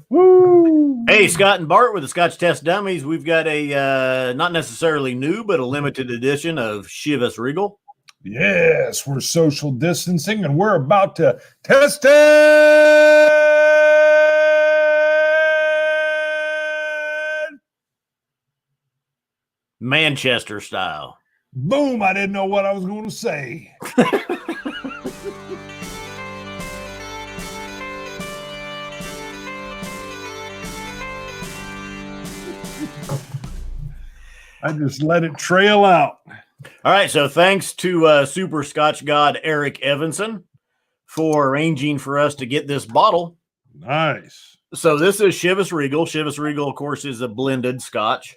Woo! Hey, Scott and Bart with the Scotch Test Dummies. We've got a not necessarily new, but a limited edition of Chivas Regal. Yes, we're social distancing and we're about to test it. Manchester style. Boom, I didn't know what I was going to say. I just let it trail out. All right, so thanks to Super Scotch God Eric Evanson for arranging for us to get this bottle. Nice. So this is Chivas Regal. Chivas Regal, of course, is a blended Scotch.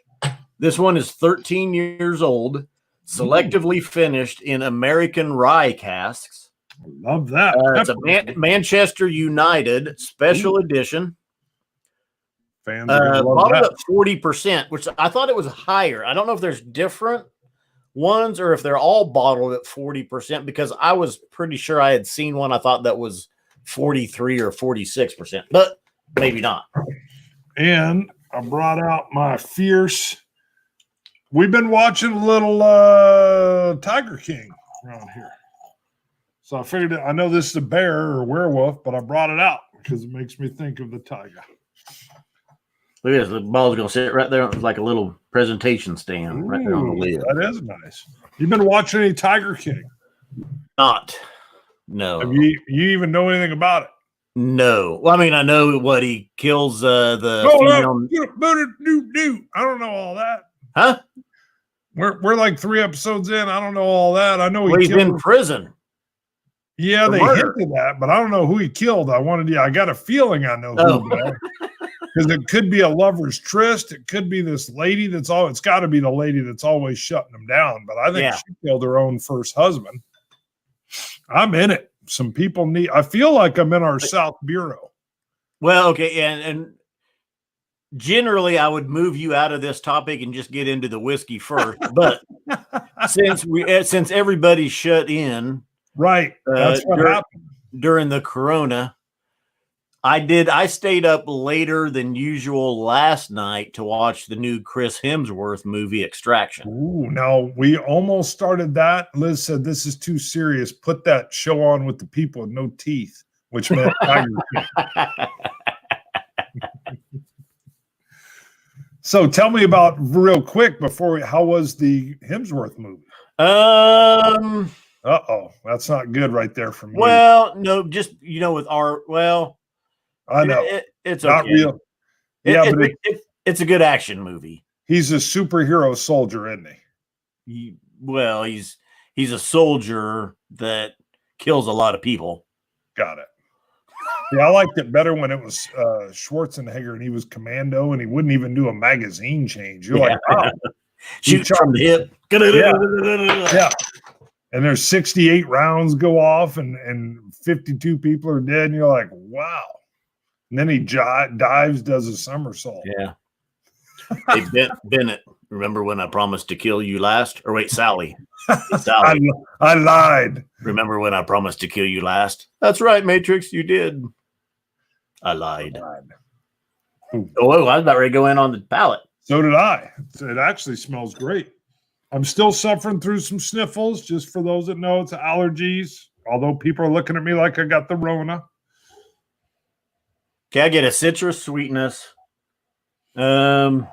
This one is 13 years old, selectively finished in American rye casks. Love that. It's a Manchester United special edition. Fans bottled at 40%, which I thought it was higher. I don't know if there's different ones or if they're all bottled at 40%, because I was pretty sure I had seen one. I thought that was 43 or 46%, but maybe not. And I brought out my fierce. We've been watching a little Tiger King around here. So I figured, I know this is a bear or werewolf, but I brought it out because it makes me think of the tiger. Look at this. The ball's going to sit right there. It's like a little presentation stand right there on the lid. That is nice. You've been watching any Tiger King? Not. No. Have you even know anything about it? No. Well, I mean, I know what he kills the female. I don't know all that. Huh? We're like 3 episodes in. I don't know all that. I know he's in prison. Yeah, they hinted that, but I don't know who he killed. I got a feeling I know who. Because it could be a lover's tryst. It could be this lady it's got to be the lady that's always shutting them down. But I think she killed her own first husband. I'm in it. Some people I feel like I'm in our South Bureau. Well, okay. And generally I would move you out of this topic and just get into the whiskey first. But since everybody's shut in. Right. That's what happened. During the corona. I stayed up later than usual last night to watch the new Chris Hemsworth movie, Extraction. Ooh, now we almost started that. Liz said, this is too serious. Put that show on with the people with no teeth, which meant Tiger King. So tell me about real quick how was the Hemsworth movie? That's not good right there for me. Well, no, just, with I know it's not okay. real. But it's a good action movie. He's a superhero soldier, isn't he? He's a soldier that kills a lot of people. Got it. Yeah, I liked it better when it was Schwarzenegger and he was commando and he wouldn't even do a magazine change. You're like, wow. Shoot from the hip. Yeah. And there's 68 rounds go off and 52 people are dead. And you're like, wow. And then he dives, does a somersault. Yeah. Hey, Bennett, remember when I promised to kill you last? Or wait, Sally. I lied. Remember when I promised to kill you last? That's right, Matrix, you did. I lied. Oh, I was about ready to go in on the palate. So did I. It actually smells great. I'm still suffering through some sniffles, just for those that know it's allergies, although people are looking at me like I got the Rona. Okay, I get a citrus sweetness. Single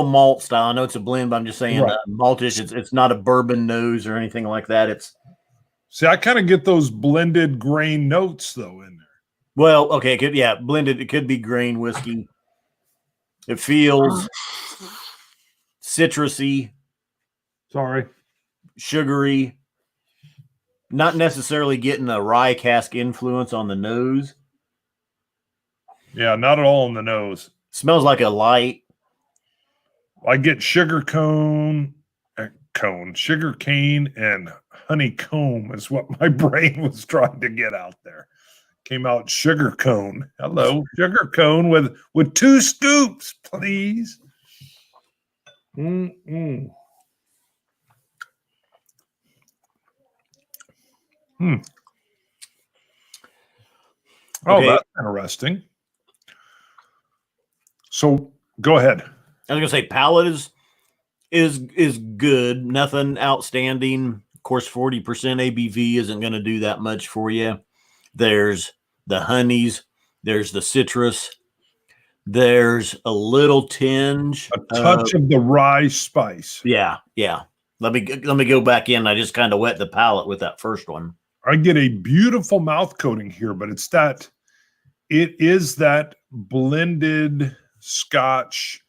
malt style. I know it's a blend, but I'm just saying maltish. It's not a bourbon nose or anything like that. I kind of get those blended grain notes though in there. Well, okay, blended. It could be grain whiskey. It feels citrusy. Sugary. Not necessarily getting a rye cask influence on the nose. Yeah, not at all on the nose. Smells like a light. I get sugar cane and honeycomb is what my brain was trying to get out there. Came out sugar cone. Hello, sugar cone with 2 scoops, please. Oh, Okay. that's interesting. So go ahead. I was gonna say Palate is good. Nothing outstanding. Of course, 40% ABV isn't going to do that much for you. There's the honeys. There's the citrus. There's a little tinge, a touch of the rye spice. Yeah. Let me go back in. I just kind of wet the palate with that first one. I get a beautiful mouth coating here, but it is that blended Scotch,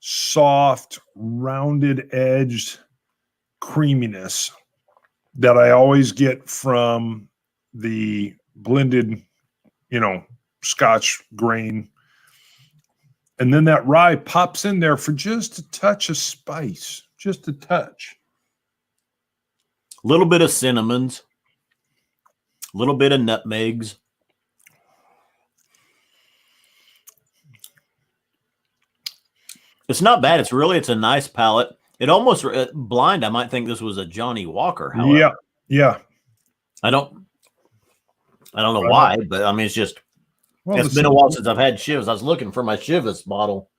soft, rounded edged creaminess that I always get from the blended, Scotch grain. And then that rye pops in there for just a touch of spice, just a touch. A little bit of cinnamons, a little bit of nutmegs. It's not bad. It's a nice palate. It almost blind. I might think this was a Johnny Walker. However. Yeah. I don't know why, but I mean, it's been a while since I've had Chivas. I was looking for my Chivas bottle.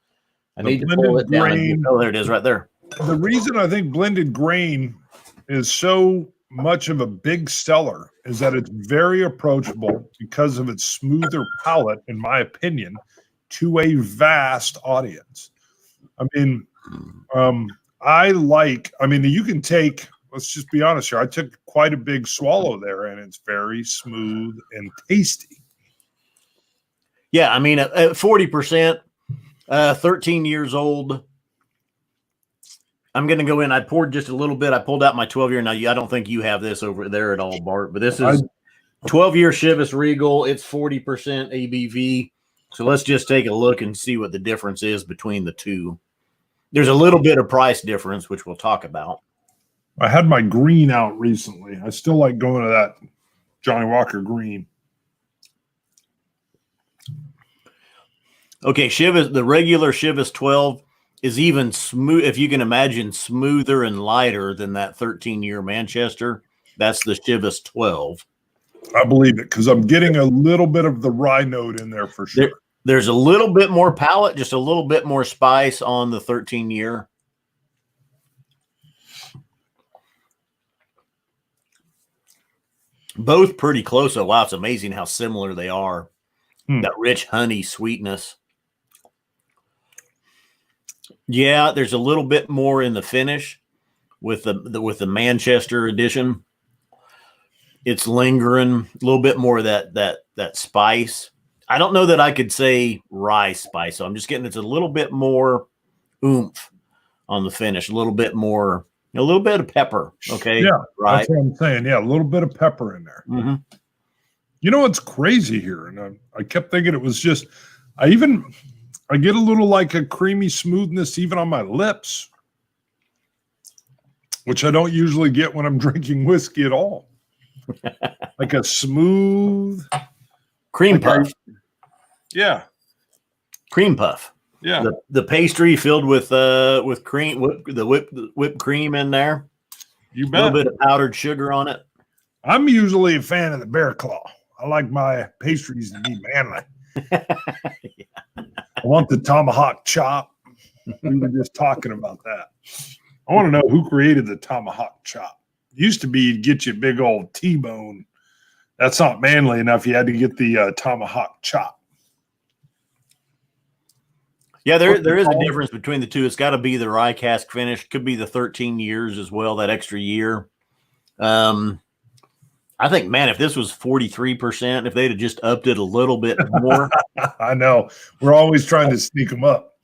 I need to pull it down. Oh, there it is right there. The reason I think blended grain is so much of a big seller is that it's very approachable because of its smoother palate, in my opinion, to a vast audience. I mean, you can take, let's just be honest here. I took quite a big swallow there, and it's very smooth and tasty. Yeah, I mean, at 40%, 13 years old. I'm going to go in. I poured just a little bit. I pulled out my 12-year. Now, I don't think you have this over there at all, Bart, but this is 12-year Chivas Regal. It's 40% ABV. So let's just take a look and see what the difference is between the two. There's a little bit of price difference, which we'll talk about. I had my green out recently. I still like going to that Johnny Walker green. Okay, Chivas, the regular Chivas 12 is even smooth, if you can imagine, smoother and lighter than that 13-year Manchester. That's the Chivas 12. I believe it because I'm getting a little bit of the rye note in there for sure. There's a little bit more palate, just a little bit more spice on the 13-year. Both pretty close. Oh, wow, it's amazing how similar they are. That rich honey sweetness. Yeah, there's a little bit more in the finish with the Manchester edition. It's lingering, a little bit more of that spice. I don't know that I could say rye spice, so I'm just getting it's a little bit more oomph on the finish, a little bit of pepper. Okay, yeah, right. That's what I'm saying. Yeah, a little bit of pepper in there. Mm-hmm. You know what's crazy here, and I kept thinking it was just I get a little like a creamy smoothness even on my lips, which I don't usually get when I'm drinking whiskey at all. Like a smooth cream puff. Yeah. Cream puff. Yeah. The pastry filled with cream, whipped cream in there. You bet. A little bit of powdered sugar on it. I'm usually a fan of the bear claw. I like my pastries to be manly. I want the tomahawk chop. We were just talking about that. I want to know who created the tomahawk chop. It used to be you'd get you a big old T-bone. That's not manly enough. You had to get the tomahawk chop. Yeah, there is a difference between the two. It's got to be the rye cask finish. Could be the 13 years as well, that extra year. I think, man, if this was 43%, if they'd have just upped it a little bit more. I know. We're always trying to sneak them up.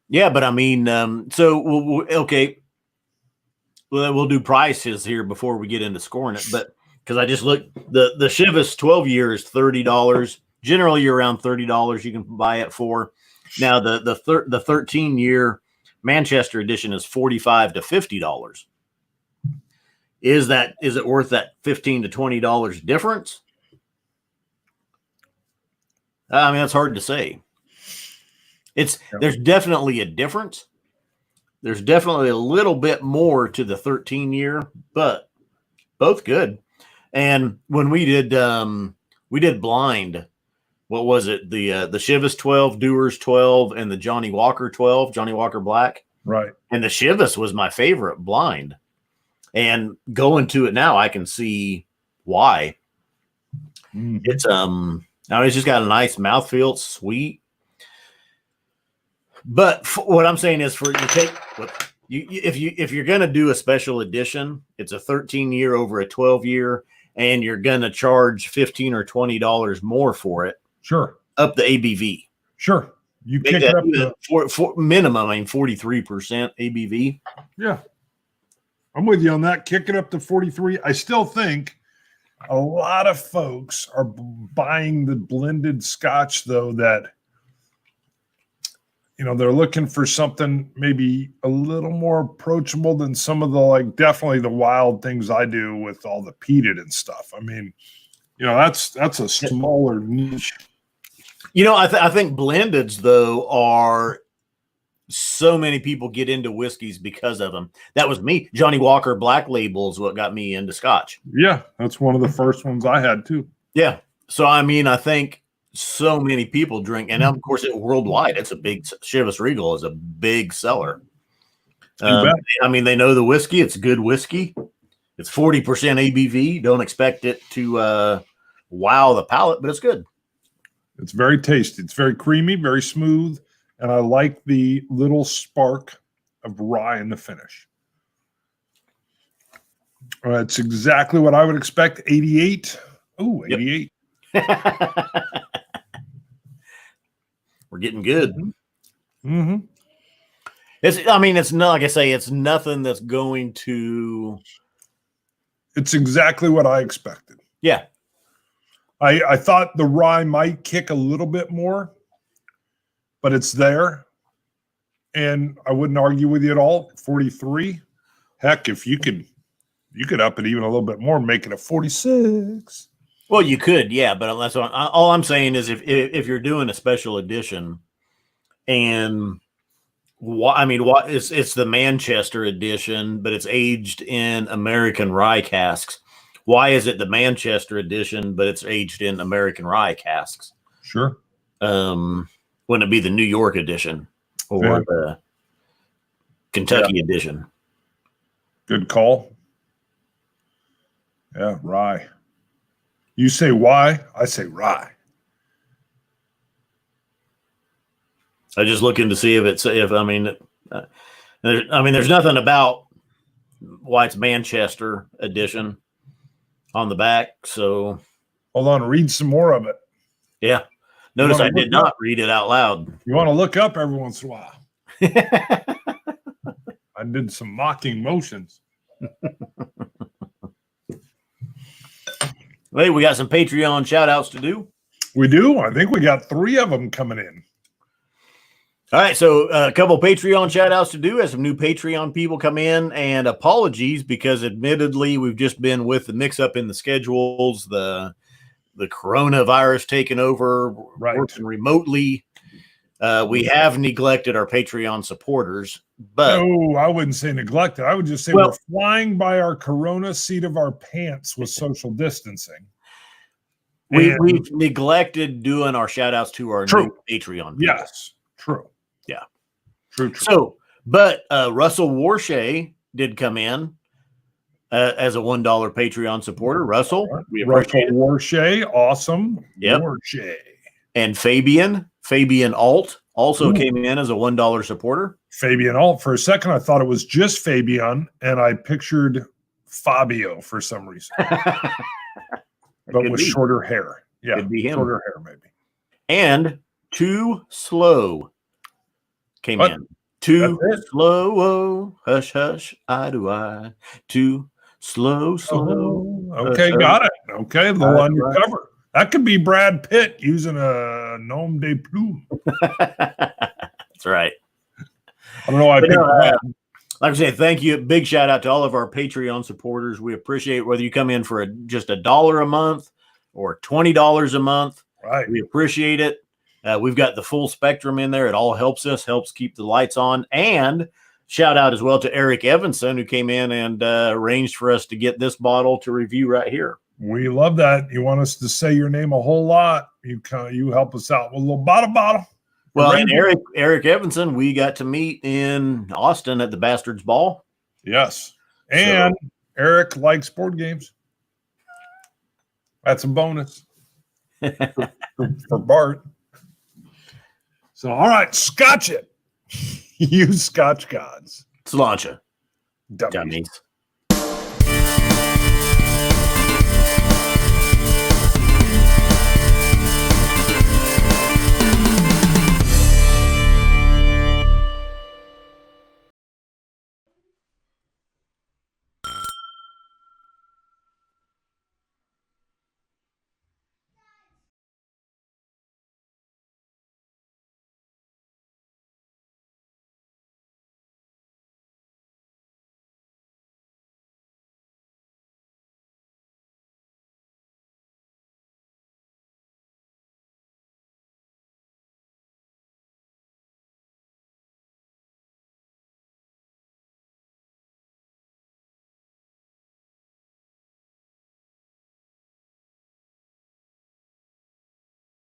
Yeah, but I mean, okay. Well, we'll do prices here before we get into scoring it. But because I just looked, the Chivas 12 year is $30. Generally, you're around $30 you can buy it for. Now, the 13-year Manchester edition is $45 to $50. Is it worth that $15 to $20 difference? I mean, that's hard to say. There's definitely a difference. There's definitely a little bit more to the 13-year, but both good. And when we did blind, what was it? The Chivas 12, Dewar's 12, and the Johnny Walker 12, Johnny Walker Black. Right. And the Chivas was my favorite blind. And going to it now, I can see why. Mm-hmm. It's now it's just got a nice mouthfeel, it's sweet. But what I'm saying is, for if you're gonna do a special edition, it's a 13-year over a 12-year, and you're gonna charge $15 or $20 more for it. Sure. Up the ABV. Sure. You kick it up to for minimum, 43% ABV. Yeah. I'm with you on that. Kick it up to 43. I still think a lot of folks are buying the blended Scotch, though, that, they're looking for something maybe a little more approachable than some of the, definitely the wild things I do with all the peated and stuff. I mean, that's a smaller niche. I think blendeds, though, are so many people get into whiskeys because of them. That was me. Johnny Walker Black Label is what got me into Scotch. Yeah, that's one of the first ones I had, too. Yeah. So, I think so many people drink. And, of course, worldwide, it's a big – Chivas Regal is a big seller. They know the whiskey. It's good whiskey. It's 40% ABV. Don't expect it to wow the palate, but it's good. It's very tasty. It's very creamy, very smooth, and I like the little spark of rye in the finish. It's exactly what I would expect. 88. Oh, 88. Yep. We're getting good. Mm-hmm. It's not, like I say, it's nothing that's going to. It's exactly what I expected. Yeah. I thought the rye might kick a little bit more, but it's there. And I wouldn't argue with you at all. 43. Heck, if you could up it even a little bit more and make it a 46. Well, you could, yeah, but that's all I'm saying is if you're doing a special edition, and it's the Manchester edition, but it's aged in American rye casks. Why is it the Manchester edition, but it's aged in American rye casks? Sure. Wouldn't it be the New York edition or the Kentucky edition? Good call. Yeah, rye. You say why? I say rye. I just looking to see there's nothing about why it's Manchester edition on the back. So hold on, read some more of it. Yeah. Notice I did not read it out loud. You want to look up every once in a while. I did some mocking motions. Hey, we got some Patreon shout outs to do. We do. I think we got 3 of them coming in. All right, so a couple Patreon shout-outs to do as some new Patreon people come in, and apologies because admittedly we've just been with the mix-up in the schedules, the coronavirus taking over, working remotely. We have neglected our Patreon supporters, but no, I wouldn't say neglected. I would just say we're flying by our corona seat of our pants with social distancing. We've neglected doing our shout-outs to our new Patreon people. Yes, true. Yeah. True. So, but Russell Warshay did come in as a $1 Patreon supporter. Russell, we appreciate it. Warshay, awesome. Yep. Warshay. And Fabian Alt also came in as a $1 supporter. Fabian Alt. For a second, I thought it was just Fabian, and I pictured Fabio for some reason. But with shorter hair. Yeah, could be him. Shorter hair, maybe. And Too Slow came in. Too slow, oh, hush, hush, I do I. Too slow. Okay, got it. Okay, low on your cover. That could be Brad Pitt using a nom de plume. That's right. I don't know why I picked that. Like I said, thank you. Big shout out to all of our Patreon supporters. We appreciate whether you come in for just $1 a month or $20 a month. Right. We appreciate it. We've got the full spectrum in there. It all helps us, helps keep the lights on. And shout out as well to Eric Evanson, who came in and arranged for us to get this bottle to review right here. We love that. You want us to say your name a whole lot. You help us out with a little bottle. Well, and Eric Evanson, we got to meet in Austin at the Bastards Ball. Yes. And Eric likes board games. That's a bonus for Bart. So, all right, Scotch It. You Scotch gods. Sláinte. Dummies.